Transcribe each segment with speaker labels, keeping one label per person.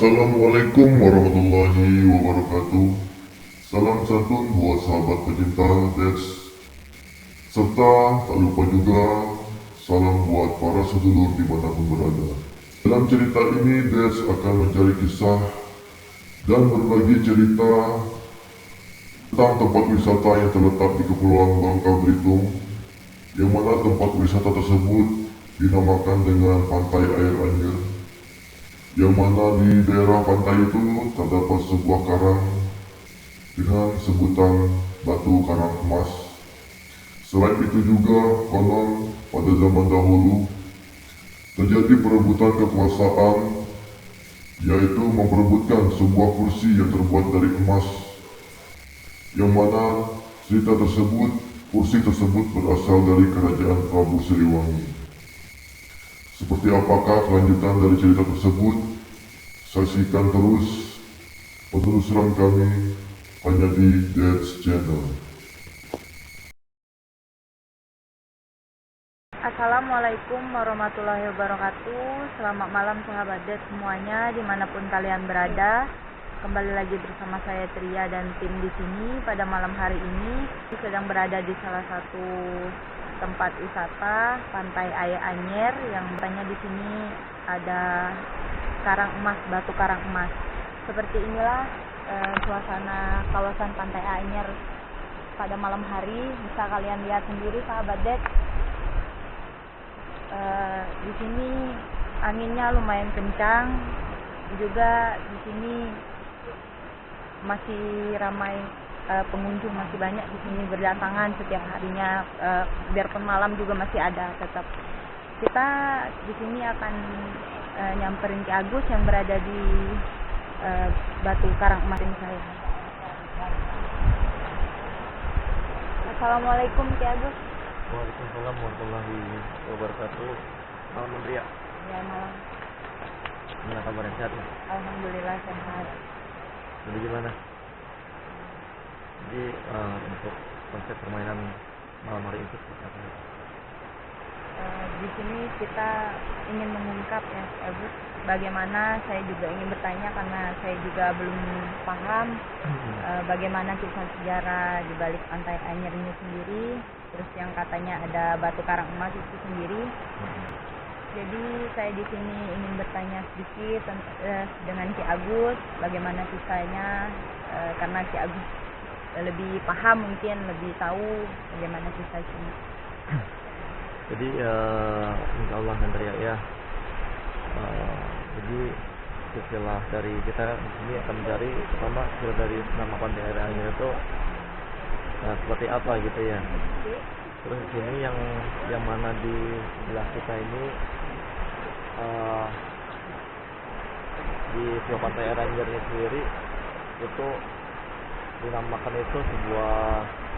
Speaker 1: Assalamualaikum warahmatullahi wabarakatuh. Salam santun buat sahabat pecinta Dex. Serta tak lupa juga salam buat para sedulur dimanapun berada. Dalam cerita ini Dex akan mencari kisah dan berbagi cerita tentang tempat wisata yang terletak di Kepulauan Bangka Belitung, yang mana tempat wisata tersebut dinamakan dengan Pantai Air Anyer, yang mana di daerah pantai itu terdapat sebuah karang dengan sebutan Batu Karang Emas. Selain itu juga konon pada zaman dahulu terjadi perebutan kekuasaan, yaitu memperebutkan sebuah kursi yang terbuat dari emas, yang mana kursi tersebut berasal dari kerajaan Prabu Siliwangi. Seperti apakah kelanjutan dari cerita tersebut? Saksikan terus penelusuran kami hanya di Dex Channel.
Speaker 2: Assalamualaikum warahmatullahi wabarakatuh. Selamat malam sahabat Dex semuanya dimanapun kalian berada. Kembali lagi bersama saya Tria dan tim di sini. Pada malam hari ini sedang berada di salah satu tempat wisata Pantai Air Anyer, yang banyak di sini ada karang emas, batu karang emas. Seperti inilah suasana kawasan Pantai Anyer pada malam hari. Bisa kalian lihat sendiri sahabat Dex. Di sini anginnya lumayan kencang. Juga di sini masih ramai pengunjung, masih banyak di sini berdatangan setiap harinya. Biarpun malam juga masih ada tetap. Kita di sini akan nyamperin Ki Agus yang berada di Batu Karang Emas ini saya. Assalamualaikum Ki Agus.
Speaker 3: Waalaikumsalam warahmatullahi wabarakatuh. Malam Menteri ya.
Speaker 2: Ya malam.
Speaker 3: Gimana kabarnya, sehat ya?
Speaker 2: Alhamdulillah sehat.
Speaker 3: Jadi gimana? Jadi untuk konsep permainan malam hari itu seperti apa?
Speaker 2: Di sini kita ingin mengungkap ya Agus, bagaimana saya juga ingin bertanya karena saya juga belum paham bagaimana kisah sejarah di balik Pantai Anyer ini sendiri. Terus yang katanya ada batu karang emas itu sendiri. Jadi saya di sini ingin bertanya sedikit dengan Ki Agus bagaimana kisahnya, karena Ki Agus lebih paham, mungkin lebih tahu bagaimana kisah ini.
Speaker 3: Jadi insya Allah nanti ya. Jadi setelah dari kita di sini akan mencari pertama setelah dari nama Pantai Air Anyer itu seperti apa gitu ya. Terus di sini yang mana di sebelah kita ini di sebuah Pantai Air Anyer sendiri itu dinamakan itu sebuah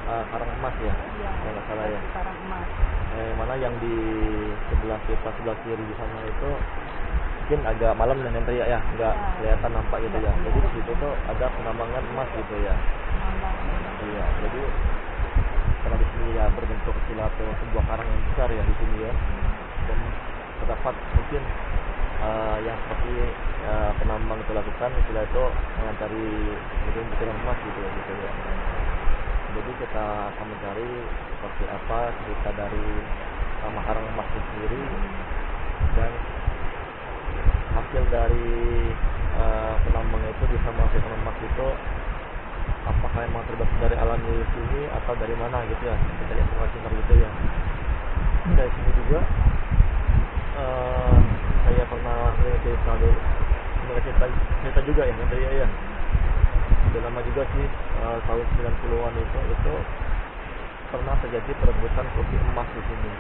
Speaker 3: karang emas ya, kalau nggak salah ya.
Speaker 2: Karang emas.
Speaker 3: Mana yang di sebelah kita sebelah kiri di sana itu mungkin agak malam dan nanti ya nggak kelihatan nampak gitu ya. Jadi di situ tuh ada penambangan emas gitu ya. Iya, jadi karena di sini ya berbentuk silatu sebuah karang yang besar ya di sini ya, dan terdapat mungkin yang seperti penambang itu lakukan setelah itu mencari butiran emas gitu ya. Jadi kita akan mencari seperti apa cerita dari nama karang emas itu sendiri, dan hasil dari penambang itu bisa menghasilkan emas itu apakah memang terbuat dari alam di sini atau dari mana gitu ya, kita informasi gitu ya. Dari sini juga saya pernah cerita juga ya nanti ya. Sudah lama juga sih, tahun 90-an itu pernah terjadi perebutan kursi emas di sini.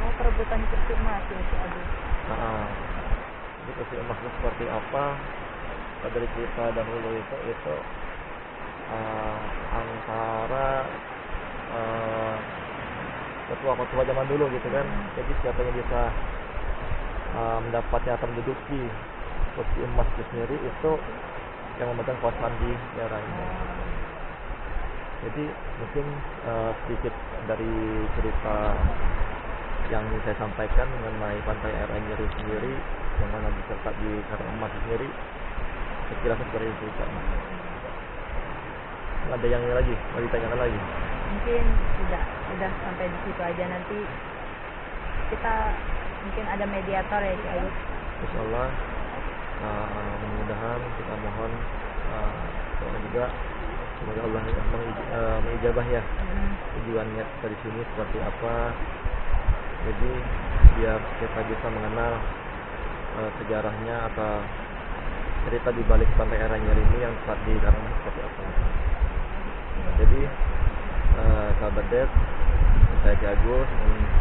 Speaker 2: Oh, perebutan kursi emas ya Ki Agus.
Speaker 3: Jadi kursi emas itu seperti apa? Dari cerita dahulu itu antara ketua-ketua zaman dulu gitu kan. Jadi siapa yang bisa mendapatnya atau menduduki kursi emas itu sendiri itu yang memegang kekuasaan di daerah ini. Jadi mungkin sedikit dari cerita yang saya sampaikan mengenai Pantai Air Anyer sendiri, yang mana terletak di Karang Emas sendiri. Sekilas seperti itu Kak. Ada yang lagi mau ditanyakan lagi?
Speaker 2: Mungkin sudah sampai di situ aja, nanti kita mungkin ada mediator ya Ki Agus.
Speaker 3: Insyaallah mudah-mudahan kita mohon doa juga semoga Allah mengijabah ya tujuan niat kita di sini seperti apa. Jadi biar kita bisa mengenal sejarahnya atau cerita di balik Pantai Aranyar ini yang saat di dalamnya seperti apa. Jadi sahabat Det, saya Ki Agus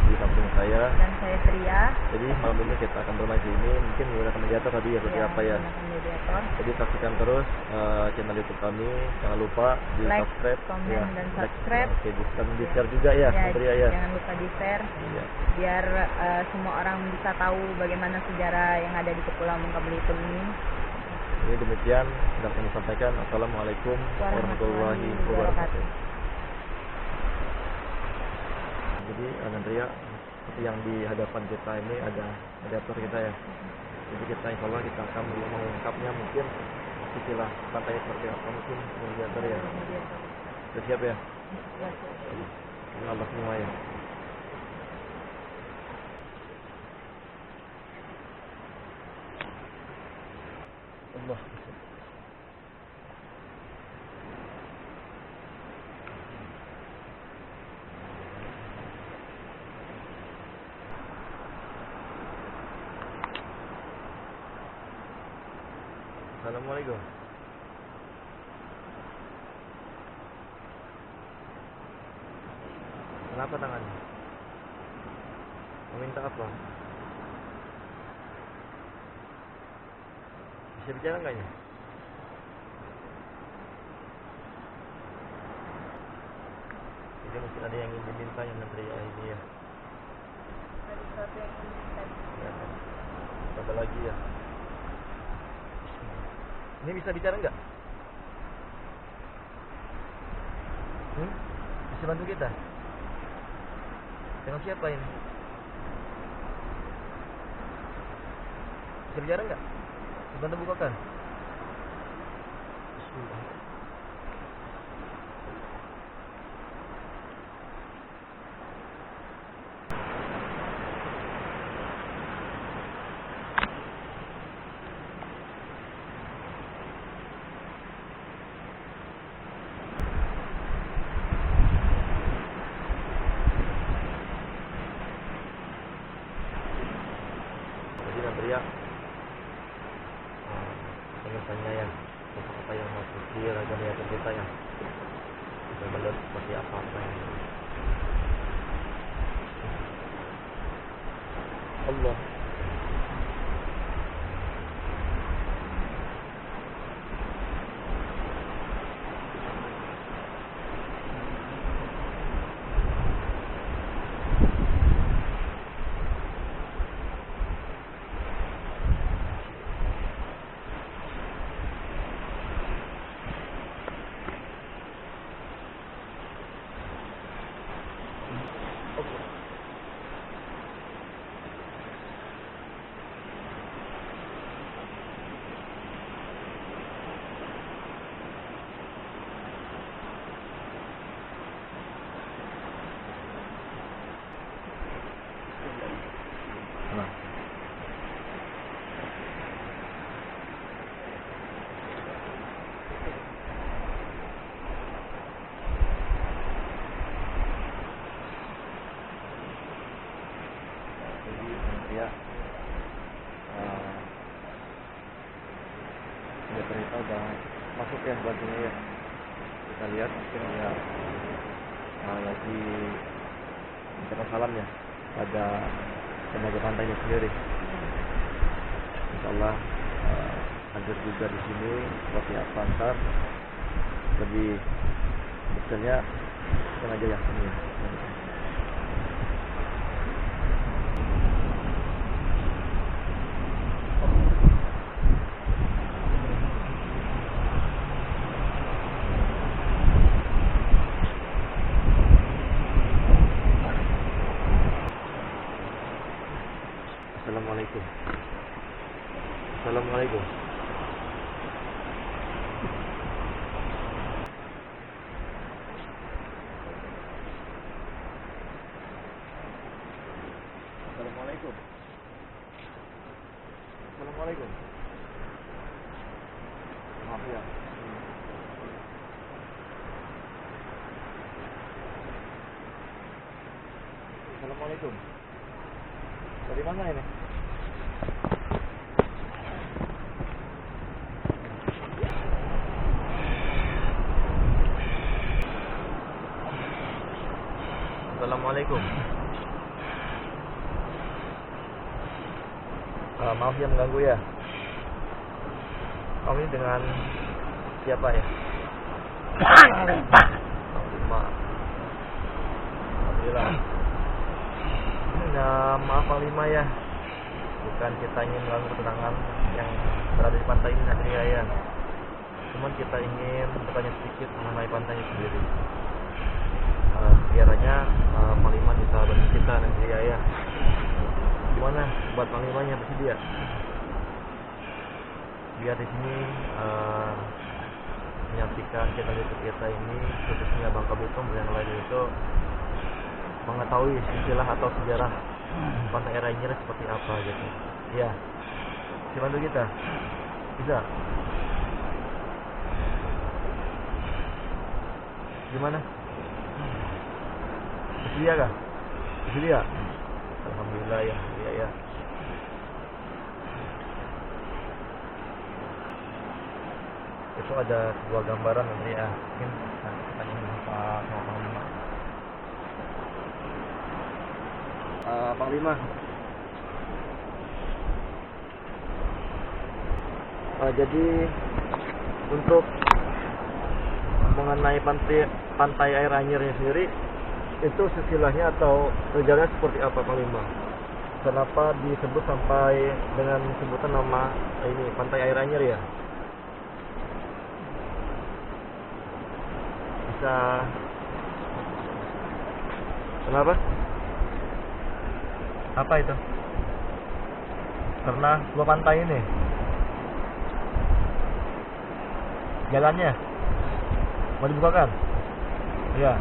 Speaker 3: di samping saya
Speaker 2: Dan saya Tria.
Speaker 3: Jadi malam ini kita akan bermain di sini, mungkin menggunakan mediator tadi ya seperti apa ya.
Speaker 2: Menggunakan mediator.
Speaker 3: Jadi saksikan terus channel YouTube kami, jangan lupa di
Speaker 2: Like,
Speaker 3: subscribe,
Speaker 2: komen, dan subscribe.
Speaker 3: Oke, dan di share juga ya, Satria ya.
Speaker 2: Jangan lupa di share
Speaker 3: Iya.
Speaker 2: biar semua orang bisa tahu bagaimana sejarah yang ada di Kepulauan Bangka Belitung ini.
Speaker 3: Ini demikian sudah kami sampaikan. Assalamualaikum warahmatullahi wabarakatuh. Jadi Nandria, seperti yang di hadapan kita ini ada mediator kita ya. Jadi kita insya Allah kita akan mengungkapnya mungkin istilah pantai seperti apa mungkin mediator ya. Sudah siap ya? Allah semua ya. Allah. Assalamualaikum. Kenapa tangannya? Meminta apa? Bisa bicara nggak ya? Jadi mungkin ada yang ingin diminta yang menteri ini ya.
Speaker 2: Ada sesuatu yang ingin kita
Speaker 3: Ya. Ada lagi ya. Ini bisa bicara nggak? Bisa bantu kita? Dengan siapa ini? Bisa bicara nggak? Bisa bantu bukakan? Bismillah. Jadi Nandria ingin tanya ya apa yang mau pikir agar dia kita ya kita melihat seperti apa yang Allah. Nah. Jadi ya cerita udah masuk ya bantunya ya. Kita lihat mungkin ya lagi minta salam ya pada tenaga pantainya sendiri. Insyaallah hadir juga di sini seperti apa ntar lebih detailnya sengaja ya ini. Assalamualaikum. Assalamualaikum. Assalamualaikum. Assalamualaikum. Maaf ya. Assalamualaikum. Dari mana ini? Assalamualaikum. Maaf ya mengganggu ya. Kami dengan siapa ya? Alhamdulillah. Maaf Panglima ya. Bukan kita ingin mengganggu ketenangan yang berada di pantai ini Satria ya. Cuman kita ingin bertanya sedikit mengenai pantainya sendiri. Sekiranya Panglima bisa bantu kita nanti ya. Gimana buat Panglimanya bersedia? Biar di sini menyaksikan kita ini, khususnya Bang Kabutum dan yang lain itu mengetahui istilah atau sejarah pantai Air Anyer seperti apa gitu. Ya, bisa bantu kita? Bisa? Gimana? Bersedia kah? Bersedia? Alhamdulillah ya, ya. Itu ada sebuah gambaran nanti ya, mungkin kita ingin Pak Panglima. Panglima. Jadi untuk mengenai pantai Air Anyirnya sendiri, itu istilahnya atau sejarahnya seperti apa Panglima? Kenapa disebut sampai dengan sebutan nama ini Pantai Air Anyer ya? Bisa? Kenapa? Apa itu? Karena dua pantai ini. Jalannya mau dibukakan? Iya.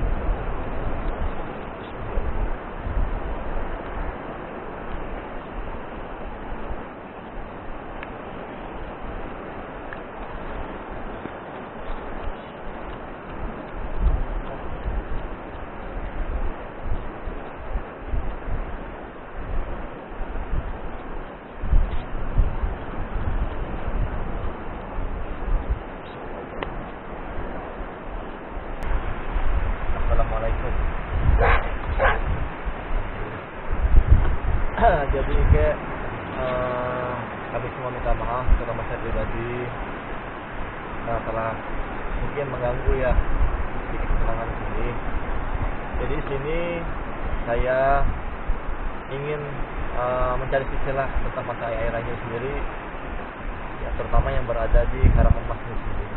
Speaker 3: Assalamualaikum. Jadi kayak kami semua minta maaf terutama saya pribadi telah mungkin mengganggu ya sedikit ketenangan di sini. Jadi di sini saya ingin mencari istilah tentang pantai Air Anyer sendiri, ya, terutama yang berada di Karangemas ini sendiri.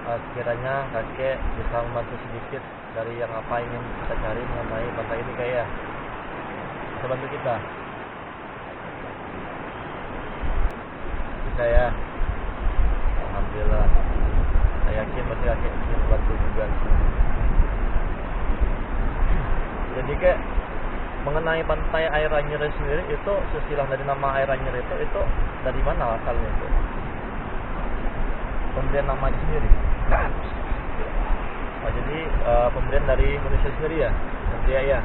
Speaker 3: Sekiranya kakek bisa membantu sedikit dari yang apa ingin kita cari mengenai pantai ini kayak bisa bantu kita. Bisa ya. Alhamdulillah. Saya yakin pasti kakek ingin membantu juga. Jadi kayak mengenai pantai Air Anyer sendiri itu istilah dari nama Air Anyer itu dari mana asalnya itu? Pemberian namanya sendiri. Jadi pemberian dari Indonesia sendiri ya, Neng ya.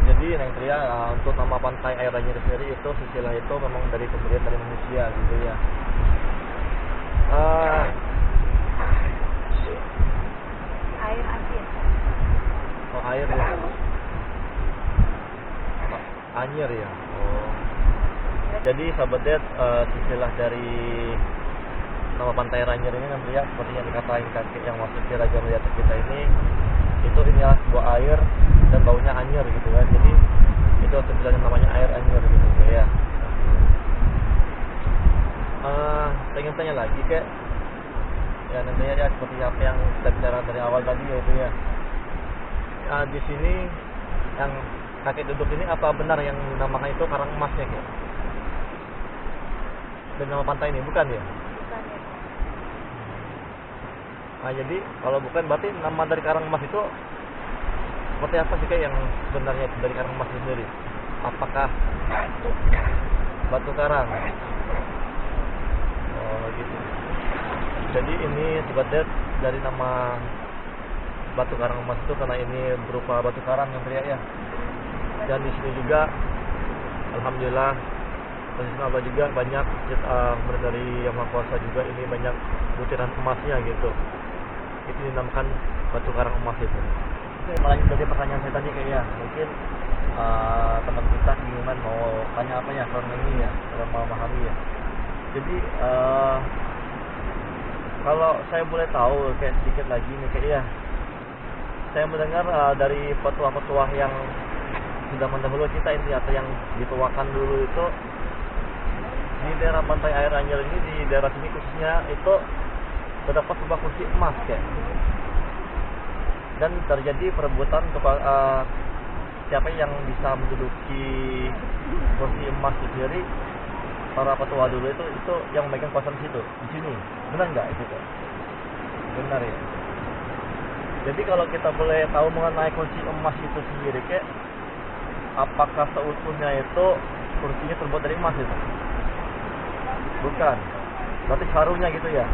Speaker 3: Jadi Neng Tria untuk nama pantai Air Anyer sendiri itu istilah itu memang dari pemberian dari Indonesia gitu ya.
Speaker 2: Air asin.
Speaker 3: Oh air ya. Anyer ya. Oh. Jadi sahabat Ded, istilah dari nama pantai Air Anyer ini nanti ya seperti yang dikatakan kakek yang waktu di Raja melihat kita ini, itu inilah sebuah air dan baunya anyer gitu kan. Jadi itu sebenarnya namanya Air Anyer gitu ya. Saya ingin tanya lagi kayak ya nantinya ya seperti apa yang kita bicara dari awal tadi yaitu ya. Di sini yang kakek duduk ini apa benar yang dinamakan itu Karangemasnya kayak? Dan nama pantai ini bukan ya?
Speaker 2: Bukan ya.
Speaker 3: Jadi kalau bukan berarti nama dari Karangemas itu seperti apa sih kayak yang sebenarnya itu dari karang emas itu sendiri? Apakah batu karang? Oh gitu. Jadi ini Sobat Det, dari nama batu karang emas itu karena ini berupa batu karang yang teriak ya. Dan di sini juga alhamdulillah Masjid Allah juga banyak mulai dari Yang Maha Kuasa juga ini banyak butiran emasnya gitu. Itu dinamakan batu karang emas itu. Melanjut dari pertanyaan saya tadi kayak ya, mungkin teman kita kebingungan mau tanya apa ya soal ini ya, kalau mau memahami ya. Jadi kalau saya boleh tahu kayak sedikit lagi nih kayak ya, saya mendengar dari petua-petua yang sudah mendahului kita ini atau yang dituakan dulu itu di daerah pantai air Anyer ini, di daerah sini khususnya itu terdapat sebuah kursi emas kayak, dan terjadi perebutan untuk siapa yang bisa menduduki kursi emas itu sendiri. Para petua dulu itu yang memegang kuasa di situ, di sini, benar nggak itu kayak? Benar ya. Jadi kalau kita boleh tahu mengenai kursi emas itu sendiri kayak, apakah seutuhnya itu kursinya terbuat dari emas itu? Bukan. Berarti separuhnya gitu ya.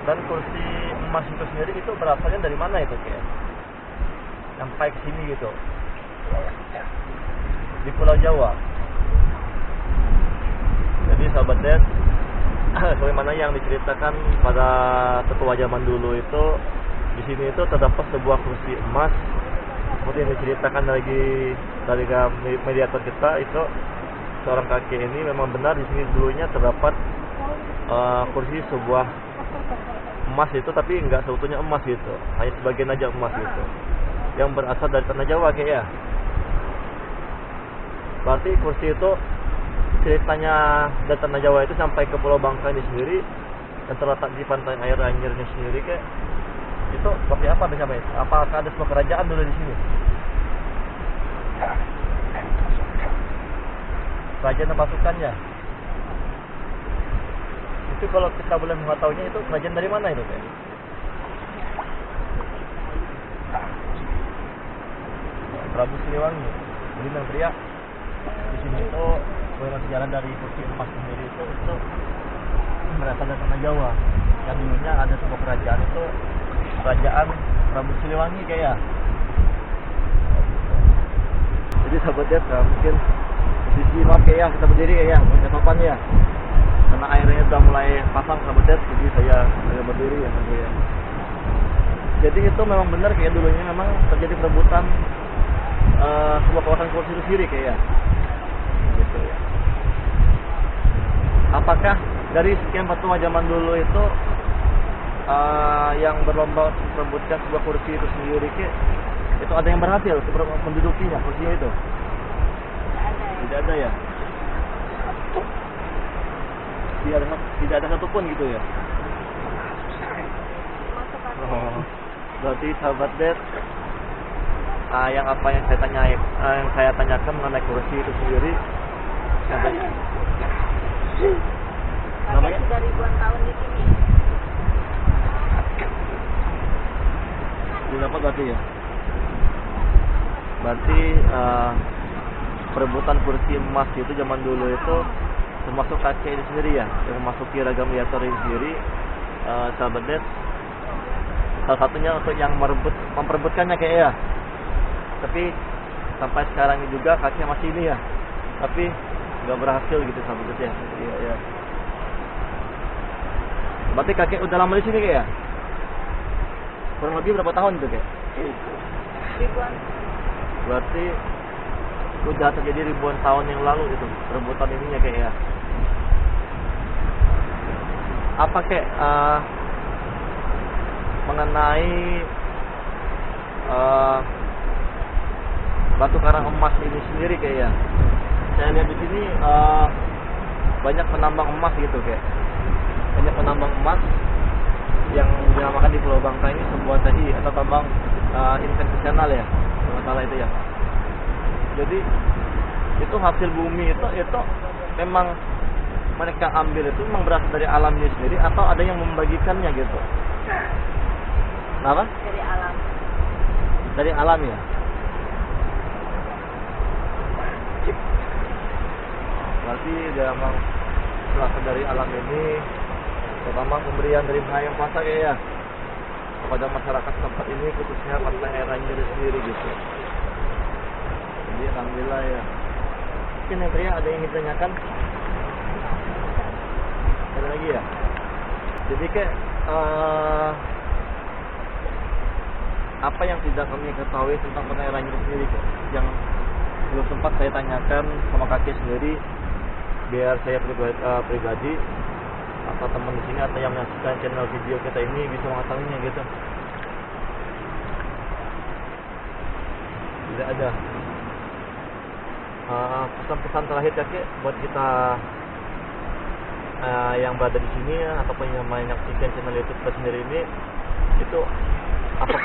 Speaker 3: Dan kursi emas itu sendiri itu berasalnya dari mana itu kayak? Sampai ke sini gitu. Di Pulau Jawa. Jadi sahabat Det, bagaimana yang diceritakan pada tetua zaman dulu itu, di sini itu terdapat sebuah kursi emas. Seperti yang diceritakan dari mediator kita itu, seorang kakek ini memang benar di sini dulunya terdapat kursi sebuah emas itu, tapi enggak seutuhnya emas gitu, hanya sebagian aja emas gitu, yang berasal dari tanah Jawa kayak ya. Berarti kursi itu ceritanya dari tanah Jawa itu sampai ke Pulau Bangka ini sendiri, dan terletak di pantai air Anyer ini sendiri kayak, itu seperti apa siapa itu? Apakah ada sebuah kerajaan dulu di sini? Kerajaan dan pasukannya. Itu kalau kita boleh mengetahuinya itu kerajaan dari mana itu kayak? Prabu Siliwangi. Jadi yang teriak di sini itu bagaimana sejarah dari kursi emas sendiri itu berasal dari tanah Jawa. Yang dulunya ada sebuah kerajaan itu kerajaan Prabu Siliwangi kayak ya. Jadi sahabat Det, mungkin posisi maaf kayak ya, kita berdiri kayak ya, punya sopan ya. Karena airnya sudah mulai pasang sahabat Det, jadi saya berdiri ya tadi ya. Jadi itu memang benar kayak dulunya memang terjadi perebutan sebuah kawasan kursi itu sendiri kayak ya. Gitu ya. Apakah dari sekian petua zaman dulu itu yang berlomba untuk merebutkan sebuah kursi itu sendiri kayak, itu ada yang berhasil mendudukinya kursinya itu? Tidak ada ya. Tidak ada satupun gitu ya. Oh, berarti sahabat Det, yang apa yang saya tanyakan mengenai kursi itu sendiri,
Speaker 2: namanya sudah ribuan tahun di sini.
Speaker 3: Dapat berarti ya. Berarti perebutan kursi emas itu zaman dulu itu termasuk kakek ini sendiri ya, yang memasuki ragam mediator ini sendiri, sahabat Det. Salah satunya untuk yang memperebutkannya kayak ya. Tapi sampai sekarang ini juga kakek masih ini ya, tapi nggak berhasil gitu sahabat Det ya. Iya. Berarti kakek udah lama di sini kayak ya? Kurang lebih berapa tahun itu kayak?
Speaker 2: Ribuan.
Speaker 3: Berarti udah terjadi ribuan tahun yang lalu itu perebutan ininya kayak ya. Apa kayak mengenai batu karang emas ini sendiri kayak ya. Saya lihat di sini banyak penambang emas gitu kayak. Banyak penambang emas yang dinamakan di Pulau Bangka ini sebuah tadi atau tambang inventasional ya, kalau salah itu ya. Jadi itu hasil bumi itu memang mereka ambil itu memang berasal dari alamnya sendiri atau ada yang membagikannya gitu? Kenapa?
Speaker 2: Dari alam.
Speaker 3: dari alam ya. Berarti dia memang berasal dari alam ini, terutama pemberian dari Maha Yang Kuasa ya kepada masyarakat tempat ini, khususnya Pantai Air Anyer sendiri gitu. Jadi alhamdulillah ya. Mungkin yang terakhir ada yang ingin ditanyakan? Ada lagi ya? Jadi kayak apa yang tidak kami ketahui tentang Pantai Air Anyer sendiri kok, yang belum sempat saya tanyakan sama kakek sendiri, biar saya pribadi atau teman di sini atau yang menyaksikan channel video kita ini bisa mengetahuinya gitu. Tidak ada pesan-pesan terakhir kakek buat kita yang berada di sini ya, ataupun yang menyaksikan channel YouTube kita sendiri ini, itu apa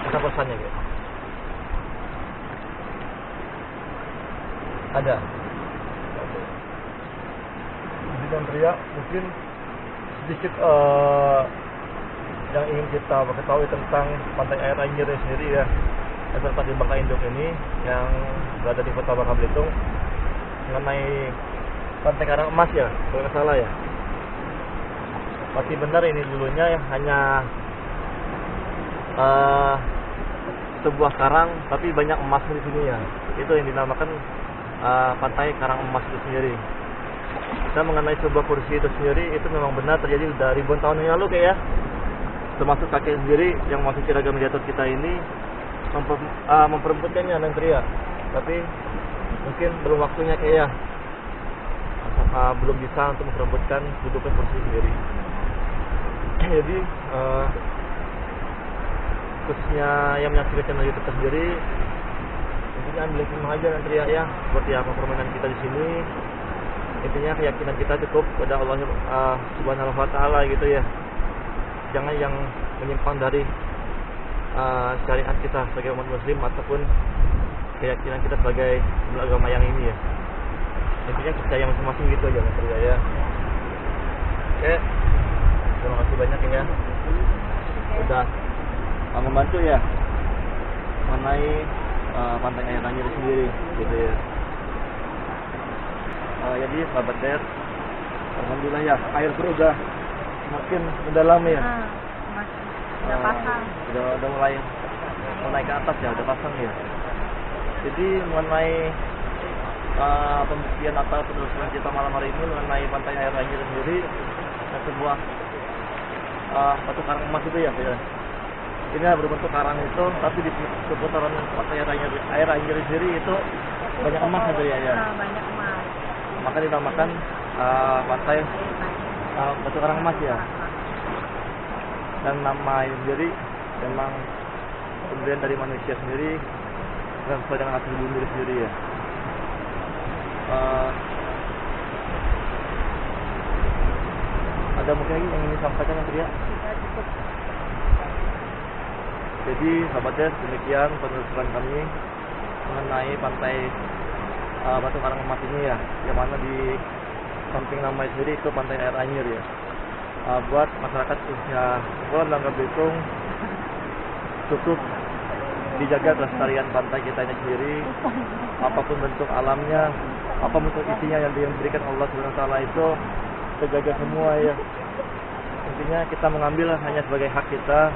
Speaker 3: pesan-pesannya gitu? Ada. Dan Ria, mungkin sedikit yang ingin kita ketahui tentang Pantai Air Anyer sendiri ya, yang terletak di Bangka Induk ini, yang berada di Kota Bangka Belitung, mengenai Pantai Karang Emas ya, kalau nggak salah ya. Pasti benar ini dulunya ya, hanya sebuah karang tapi banyak emas di sini ya. Itu yang dinamakan Pantai Karang Emas itu sendiri. Kita mengenai sebuah kursi itu sendiri, itu memang benar terjadi sudah ribuan tahun yang lalu kayak ya. Termasuk kakek sendiri yang masih kira mediator kita ini memperebutkannya dan teriak. Tapi mungkin belum waktunya kayak ya. Belum bisa untuk memperebutkan dudukan kursi sendiri. Jadi khususnya yang menyaksikan channel YouTube kita sendiri, intinya ambil hikmah aja dan teriak ya, seperti apa permainan kita di sini. Intinya keyakinan kita cukup pada Allah Subhanahu wa Ta'ala gitu ya. Jangan yang menyimpang dari syariat kita sebagai umat muslim ataupun keyakinan kita sebagai agama yang ini ya. Intinya percaya masing-masing gitu aja mas ya. Oke, terima kasih banyak ya. Udah membantu ya mengenai Pantai Air Anyer sendiri gitu ya. Jadi sahabat Der, alhamdulillah ya, air pun udah semakin mendalam ya.
Speaker 2: Udah pasang.
Speaker 3: Udah mulai naik ke atas ya, udah pasang ya. Jadi mengenai pembuktian atau penelusuran kita malam hari ini mengenai Pantai Air Anyer sendiri, dan sebuah batu karang emas itu ya, ya. Ini berbentuk karang itu, tapi di seputaran Pantai Air Anyer sendiri itu banyak emas gitu ya.
Speaker 2: Banyak emas.
Speaker 3: Maka dinamakan pantai batu karang emas ya. Dan nama ini sendiri memang pemberian dari manusia sendiri dan sesuai dengan hasil bumi sendiri ya. Ada mungkin lagi yang ingin disampaikan yang Ria? Jadi sahabatnya, demikian penelusuran kami mengenai pantai batu karang emas ini ya, yang mana di samping nama sendiri itu Pantai Air Anyer ya. Buat masyarakat khususnya Bangka Belitung, cukup dijaga kelestarian pantai kita ini sendiri, apapun bentuk alamnya, apa bentuk isinya yang diberikan Allah SWT itu terjaga semua ya. Intinya kita mengambil hanya sebagai hak kita,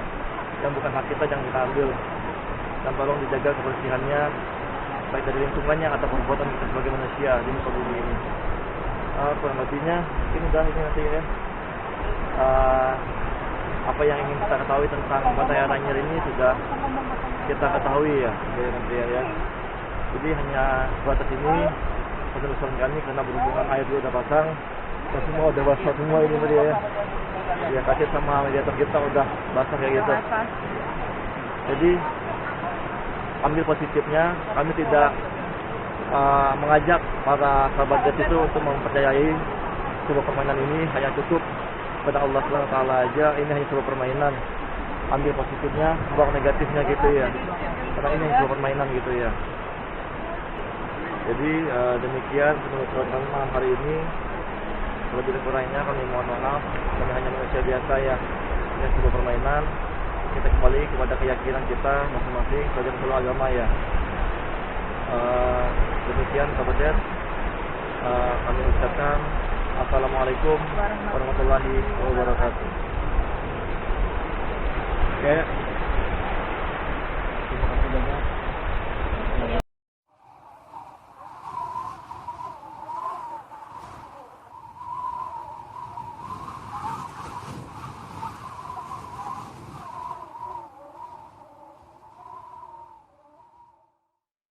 Speaker 3: yang bukan hak kita jangan kita ambil, dan tolong dijaga kebersihannya baik dari lingkungannya atau perbuatan kita sebagai manusia di muka bumi ini. Kurang lebihnya mungkin udah ini nanti ya. Apa yang ingin kita ketahui tentang Pantai Air Anyer ini sudah kita ketahui ya, nanti ya. Jadi hanya sebatas ini penelusuran kami, karena berhubungan air juga udah pasang, dan semua udah basah semua ini tadi ya. Ya kasih sama mediator kita udah basah kayak gitu. Jadi ambil positifnya, kami tidak mengajak para sahabat dead itu untuk mempercayai sebuah permainan ini hanya cukup pada Allah SWT aja. Ini hanya sebuah permainan. Ambil positifnya, buang negatifnya gitu ya. Karena ini hanya sebuah permainan gitu ya. Jadi demikian penelusuran kami malam hari ini. Lebih kurangnya kami mohon maaf, kami hanya manusia biasa ya. Ini sebuah permainan. kita kembali kepada keyakinan kita masing-masing sebagai seluruh agama ya. Demikian Kabupaten, kami ucapkan Assalamualaikum warahmatullahi wabarakatuh.
Speaker 4: Oke.